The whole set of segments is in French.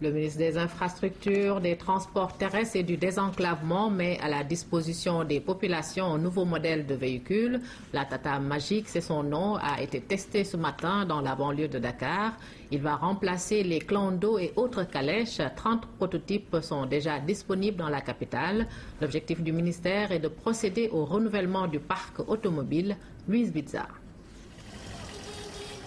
Le ministre des Infrastructures, des Transports terrestres et du Désenclavement met à la disposition des populations un nouveau modèle de véhicule. La Tata Magic, c'est son nom, a été testé ce matin dans la banlieue de Dakar. Il va remplacer les Clando et autres calèches. 30 prototypes sont déjà disponibles dans la capitale. L'objectif du ministère est de procéder au renouvellement du parc automobile. Louise Bizarre.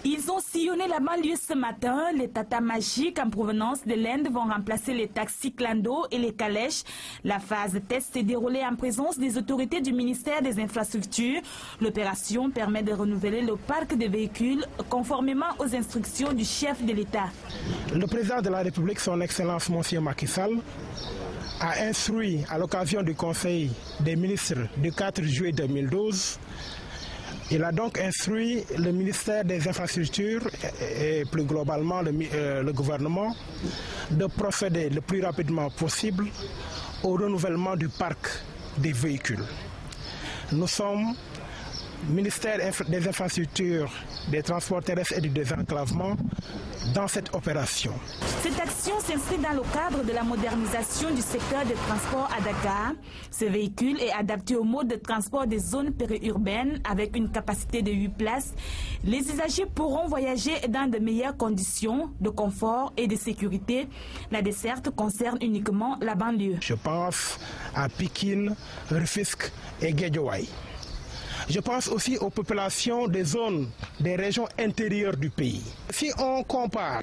Ils ont sillonné la banlieue ce matin. Les Tata Magic en provenance de l'Inde vont remplacer les taxis Clando et les calèches. La phase test s'est déroulée en présence des autorités du ministère des Infrastructures. L'opération permet de renouveler le parc de véhicules conformément aux instructions du chef de l'État. Le président de la République, son Excellence Monsieur Macky Sall, a instruit à l'occasion du Conseil des ministres du 4 juillet 2012. Il a donc instruit le ministère des Infrastructures et plus globalement le gouvernement de procéder le plus rapidement possible au renouvellement du parc des véhicules. Nous sommes, ministère des Infrastructures, des Transports terrestres et du Désenclavement, dans cette opération. Cette action s'inscrit dans le cadre de la modernisation du secteur des transports à Dakar. Ce véhicule est adapté au mode de transport des zones périurbaines avec une capacité de 8 places. Les usagers pourront voyager dans de meilleures conditions de confort et de sécurité. La desserte concerne uniquement la banlieue. Je pense à Pikine, Rufisque et Guédiawaye. Je pense aussi aux populations des zones, des régions intérieures du pays. Si on compare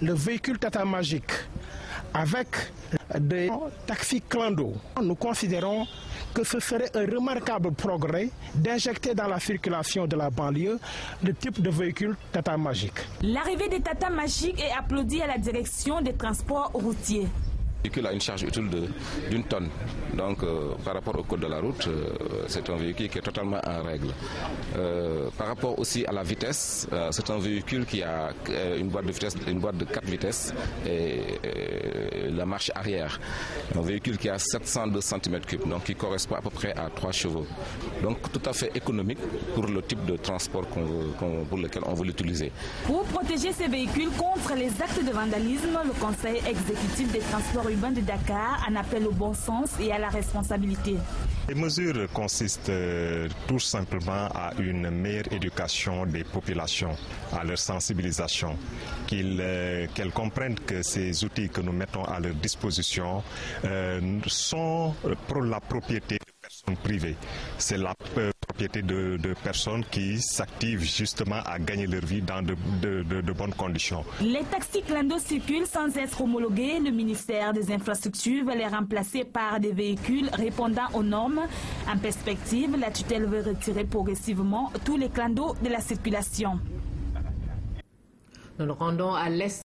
le véhicule Tata Magic avec des taxis Clando, nous considérons que ce serait un remarquable progrès d'injecter dans la circulation de la banlieue le type de véhicule Tata Magic. L'arrivée des Tata Magic est applaudie à la direction des transports routiers. Le véhicule a une charge utile d'une tonne. Donc, par rapport au code de la route, c'est un véhicule qui est totalement en règle. Par rapport aussi à la vitesse, c'est un véhicule qui a une boîte de 4 vitesses et la marche arrière. Un véhicule qui a 702 cm3, donc qui correspond à peu près à 3 chevaux. Donc, tout à fait économique pour le type de transport pour lequel on veut l'utiliser. Pour protéger ces véhicules contre les actes de vandalisme, le Conseil exécutif des transports urbain de Dakar en appelle au bon sens et à la responsabilité. Les mesures consistent tout simplement à une meilleure éducation des populations, à leur sensibilisation, qu'elles comprennent que ces outils que nous mettons à leur disposition sont pour la propriété de personnes privées. C'est la propriété de personnes qui s'activent justement à gagner leur vie dans de bonnes conditions. Les taxis Clando circulent sans être homologués. Le ministère des Infrastructures va les remplacer par des véhicules répondant aux normes. En perspective, la tutelle veut retirer progressivement tous les Clando de la circulation. Nous nous rendons à l'est.